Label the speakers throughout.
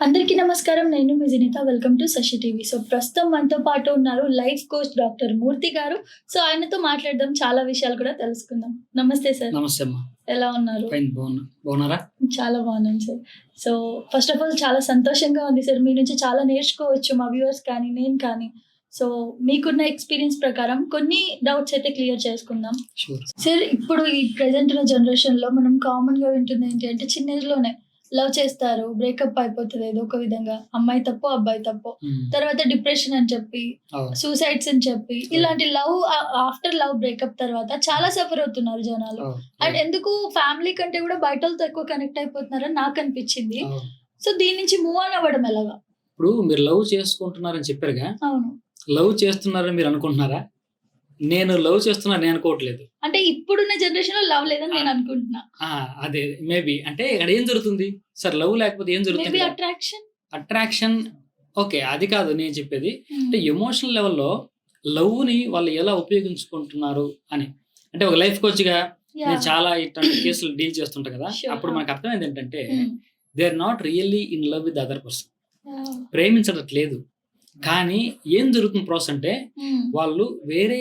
Speaker 1: అందరికీ నమస్కారం. నేను మీ Vinitha. Welcome to Sasi TV. So, ప్రస్తుతం మనతో పాటు ఉన్నారు లైఫ్ కోచ్ డాక్టర్ మూర్తి గారు. సో, ఆయనతో మాట్లాడదాం. చాలా విషయాలు కూడా తెలుసుకుందాం. నమస్తే సార్.
Speaker 2: నమస్తే అమ్మా.
Speaker 1: ఎలా ఉన్నారు?
Speaker 2: ఫైన్, బాగున్నారా?
Speaker 1: చాలా బాగున్నాను sir. So, first of all చాలా సంతోషంగా ఉంది సార్. మీ నుంచి చాలా నేర్చుకోవచ్చు మా వ్యూవర్స్ కానీ, నేను కానీ. సో, మీకున్న ఎక్స్‌పీరియన్స్ ప్రకారం కొన్ని డౌట్స్ అయితే క్లియర్ చేసుకుందాం.
Speaker 2: షూర్.
Speaker 1: సార్, ఇప్పుడు ఈ ప్రెజెంట్ ఉన్న జనరేషన్‌లో మనం కామన్‌గా వింటుంది ఏంటి అంటే చిన్న ఏజ్‌లోనే లవ్ చేస్తారు. బ్రేకప్ అయిపోతది ఏదో ఒక విధంగా. అమ్మాయి తప్పో, అబ్బాయి తప్పో. తర్వాత డిప్రెషన్ అని చెప్పి, సూసైడ్స్ అని చెప్పి, ఇలాంటి లవ్ ఆఫ్టర్ లవ్ బ్రేకప్ తర్వాత చాలా సఫర్ అవుతున్నారు జనాలు. అండ్ ఎందుకు ఫ్యామిలీ కంటే కూడా బయటోళ్ళతో ఎక్కువ కనెక్ట్ అయిపోతున్నారని నాకు అనిపించింది. సో, దీని నుంచి మూవ్ ఆన్ అవ్వడం ఎలాగా?
Speaker 2: ఇప్పుడు మీరు లవ్ చేసుకుంటున్నారని చెప్పారుగా.
Speaker 1: అవును.
Speaker 2: లవ్ చేస్తున్నారని మీరు అనుకుంటున్నారా? నేను లవ్ చేస్తున్నా నేను అనుకోవట్లేదు.
Speaker 1: అంటే ఇప్పుడున్న జనరేషన్ లో లవ్ లేదని నేను అనుకుంటున్నా.
Speaker 2: అదే మేబీ అంటే ఇక్కడ ఏం జరుగుతుంది సార్? లవ్ లేకపోతే ఏం జరుగుతుంది? అట్రాక్షన్. ఓకే, అది కాదు నేను చెప్పేది. అంటే ఎమోషనల్ లెవెల్లో లవ్ ని వాళ్ళు ఎలా ఉపయోగించుకుంటున్నారు అని. అంటే ఒక లైఫ్ కోచ్ గా నేను చాలా ఇట్లాంటి కేసులు డీల్ చేస్తుంటా కదా. అప్పుడు మనకు అర్థమైంది ఏంటంటే they are not really in love with other person. ప్రేమించట్లేదు. కానీ ఏం జరుగుతుంది ప్రాసెస్ అంటే వాళ్ళు వేరే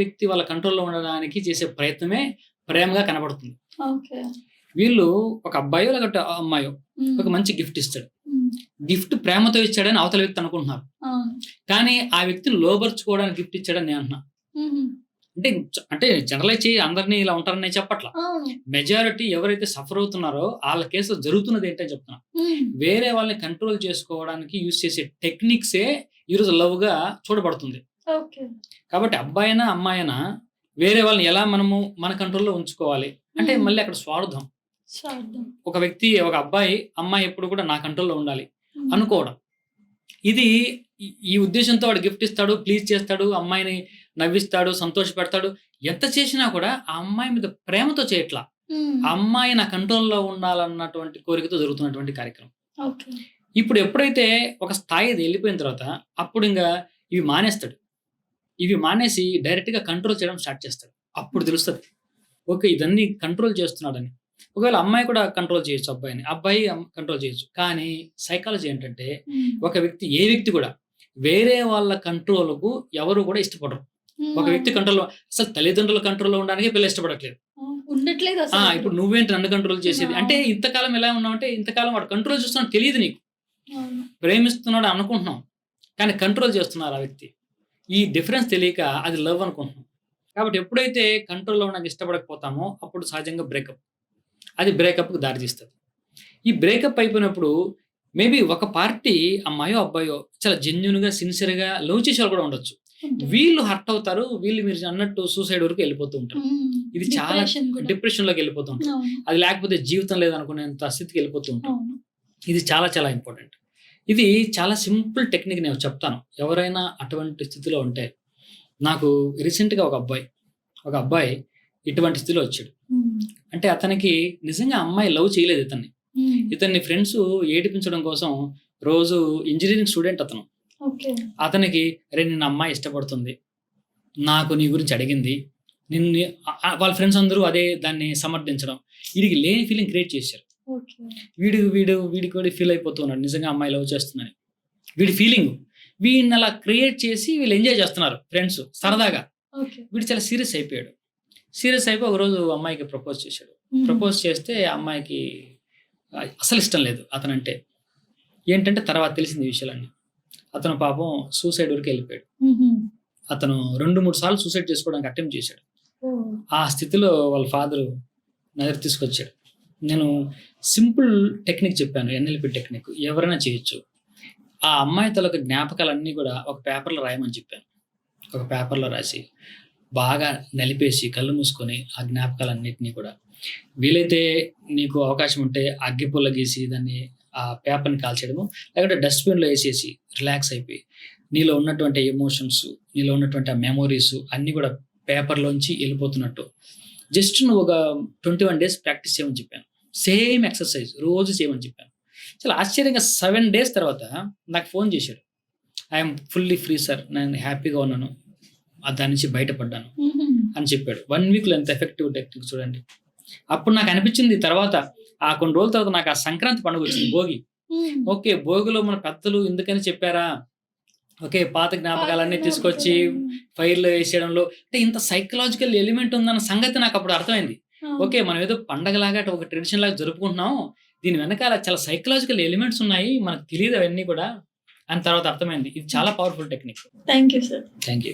Speaker 2: వ్యక్తి వాళ్ళ కంట్రోల్లో ఉండడానికి చేసే ప్రయత్నమే ప్రేమగా కనబడుతుంది. వీళ్ళు ఒక అబ్బాయో లేకపోతే అమ్మాయో ఒక మంచి గిఫ్ట్ ఇస్తాడు. గిఫ్ట్ ప్రేమతో ఇచ్చాడని అవతల వ్యక్తి అనుకుంటున్నారు. కానీ ఆ వ్యక్తిని లోబర్చుకోవడానికి గిఫ్ట్ ఇచ్చాడని నేను అంటున్నా. అంటే జనరలైజ్ చేయి అందరినీ ఇలా ఉంటారని చెప్పట్లా. మెజారిటీ ఎవరైతే సఫర్ అవుతున్నారో వాళ్ళ కేసులో జరుగుతున్నది ఏంటని చెప్తున్నా. వేరే వాళ్ళని కంట్రోల్ చేసుకోవడానికి యూజ్ చేసే టెక్నిక్సే ఈరోజు లవ్ గా చూడబడుతుంది. కాబట్టి అబ్బాయినా అమ్మాయినా వేరే వాళ్ళని ఎలా మనము మన కంట్రోల్లో ఉంచుకోవాలి అంటే మళ్ళీ అక్కడ స్వార్థం. ఒక అబ్బాయి అమ్మాయి ఎప్పుడు కూడా నా కంట్రోల్లో ఉండాలి అనుకోవడం. ఇది ఈ ఉద్దేశంతో వాడు గిఫ్ట్ ఇస్తాడు, ప్లీజ్ చేస్తాడు, అమ్మాయిని నవ్విస్తాడు, సంతోష పెడతాడు. ఎంత చేసినా కూడా ఆ అమ్మాయి మీద ప్రేమతో చేయట్లా. ఆ అమ్మాయి నా కంట్రోల్లో ఉండాలన్నటువంటి కోరికతో జరుగుతున్నటువంటి కార్యక్రమం. ఇప్పుడు ఎప్పుడైతే ఒక స్థాయి వెళ్ళిపోయిన తర్వాత అప్పుడు ఇంకా ఇవి మానేస్తాడు. ఇవి మానేసి డైరెక్ట్ గా కంట్రోల్ చేయడం స్టార్ట్ చేస్తాడు. అప్పుడు తెలుస్తుంది ఓకే ఇదన్నీ కంట్రోల్ చేస్తున్నాడని. ఒకవేళ అమ్మాయి కూడా కంట్రోల్ చేయొచ్చు అబ్బాయిని, అబ్బాయి కంట్రోల్ చేయొచ్చు. కానీ సైకాలజీ ఏంటంటే ఏ వ్యక్తి కూడా వేరే వాళ్ళ కంట్రోల్కు ఎవరు కూడా ఇష్టపడరు. ఒక వ్యక్తి కంట్రోల్, అసలు తల్లిదండ్రుల కంట్రోల్లో ఉండడానికి పిల్లలు ఇష్టపడట్లేదు. ఇప్పుడు నువ్వేంటి నన్ను కంట్రోల్ చేసేది అంటే ఇంతకాలం ఎలా ఉన్నావు అంటే ఇంతకాలం వాడు కంట్రోల్ చేస్తున్నాడు తెలియదు నీకు. ప్రేమిస్తున్నాడు అనుకుంటున్నాం కానీ కంట్రోల్ చేస్తున్నారు ఆ వ్యక్తి. ఈ డిఫరెన్స్ తెలియక అది లవ్ అనుకుంటున్నాం. కాబట్టి ఎప్పుడైతే కంట్రోల్లో ఉండడానికి ఇష్టపడకపోతామో అప్పుడు సహజంగా బ్రేకప్, అది బ్రేకప్కి దారితీస్తుంది. ఈ బ్రేకప్ అయిపోయినప్పుడు మేబీ ఒక పార్టీ అమ్మాయో అబ్బాయో చాలా జెన్యున్గా సిన్సియర్గా లవ్ చేసేవాళ్ళు కూడా ఉండొచ్చు. వీళ్ళు హర్ట్ అవుతారు, వీళ్ళు మీరు అన్నట్టు సూసైడ్ వరకు వెళ్ళిపోతూ ఉంటారు. ఇది చాలా డిప్రెషన్లోకి వెళ్ళిపోతూ ఉంటారు. అది లేకపోతే జీవితం లేదనుకునేంత స్థితికి వెళ్ళిపోతూ ఉంటారు. ఇది చాలా చాలా ఇంపార్టెంట్. ఇది చాలా సింపుల్ టెక్నిక్ నేను చెప్తాను. ఎవరైనా అటువంటి స్థితిలో ఉంటే, నాకు రీసెంట్గా ఒక అబ్బాయి ఇటువంటి స్థితిలో వచ్చాడు. అంటే అతనికి నిజంగా అమ్మాయి లవ్ చేయలేదు ఇతన్ని ఫ్రెండ్స్ ఏడిపించడం కోసం రోజు ఇంజనీరింగ్ స్టూడెంట్ అతనికి అరే నిన్న అమ్మాయి ఇష్టపడుతుంది, నాకు నీ గురించి అడిగింది, వాళ్ళ ఫ్రెండ్స్ అందరూ అదే దాన్ని సమర్థించడం, వీడికి లేని ఫీలింగ్ క్రియేట్ చేశారు. వీడికి కూడా ఫీల్ అయిపోతున్నాడు నిజంగా అమ్మాయి లవ్ చేస్తుందని. వీడి ఫీలింగ్ వీడిని అలా క్రియేట్ చేసి వీళ్ళు ఎంజాయ్ చేస్తున్నారు ఫ్రెండ్స్ సరదాగా. వీడు చాలా సీరియస్ అయిపోయి ఒకరోజు అమ్మాయికి ప్రపోజ్ చేశాడు. ప్రపోజ్ చేస్తే అమ్మాయికి అసలు ఇష్టం లేదు అతనంటే. ఏంటంటే తర్వాత తెలిసింది ఈ విషయాలన్నీ. అతను పాపం సూసైడ్ వరకు వెళ్ళిపోయాడు. అతను 2-3 సార్లు సూసైడ్ చేసుకోవడానికి అటెంప్ట్ చేశాడు. ఆ స్థితిలో వాళ్ళ ఫాదరు నగర్ తీసుకొచ్చాడు. నేను సింపుల్ టెక్నిక్ చెప్పాను, ఎన్ఎల్పి టెక్నిక్, ఎవరైనా చేయొచ్చు. ఆ అమ్మాయి తలక జ్ఞాపకాలన్నీ కూడా ఒక పేపర్లో రాయమని చెప్పాను. ఒక పేపర్లో రాసి బాగా నలిపేసి కళ్ళు మూసుకొని ఆ జ్ఞాపకాలన్నింటినీ కూడా వీలైతే నీకు అవకాశం ఉంటే అగ్గిపుల్ల గీసి దాన్ని ఆ పేపర్ని కాల్చేయడము, లేకపోతే డస్ట్బిన్లో వేసేసి రిలాక్స్ అయిపోయి నీలో ఉన్నటువంటి ఎమోషన్స్, నీలో ఉన్నటువంటి ఆ మెమోరీస్ అన్నీ కూడా పేపర్లోంచి వెళ్ళిపోతున్నట్టు జస్ట్ నువ్వు ఒక 21 days ప్రాక్టీస్ చేయమని చెప్పాను. సేమ్ ఎక్సర్సైజ్ రోజు చేయమని చెప్పాను. చాలా ఆశ్చర్యంగా 7 days తర్వాత నాకు ఫోన్ చేశాడు. ఐఎమ్ ఫుల్లీ ఫ్రీ సార్, నేను హ్యాపీగా ఉన్నాను, దాని నుంచి బయటపడ్డాను అని చెప్పాడు. 1 weekలో ఎంత ఎఫెక్టివ్ టెక్నిక్ చూడండి. అప్పుడు నాకు అనిపించింది తర్వాత ఆ కొన్ని రోజుల తర్వాత నాకు ఆ సంక్రాంతి పండుగ వచ్చింది, భోగి. ఓకే. భోగిలో మన పెద్దలు ఇందుకని చెప్పారా? ఓకే. పాత జ్ఞాపకాలన్నీ తీసుకొచ్చి ఫైర్‌లో ఏసేయడంలో అంటే ఇంత సైకలాజికల్ ఎలిమెంట్ ఉందన్న సంగతి నాకప్పుడు అర్థమైంది. ఓకే. మనం ఏదో పండగలాగా ఒక ట్రెడిషన్ లాగా జరుపుకుంటున్నాం. దీని వెనకాల చాలా సైకలాజికల్ ఎలిమెంట్స్ ఉన్నాయి. మనకు తెలీదు అవన్నీ కూడా. అని తర్వాత అర్థమైంది. ఇది చాలా powerful technique.
Speaker 1: Thank you sir.
Speaker 2: Thank you.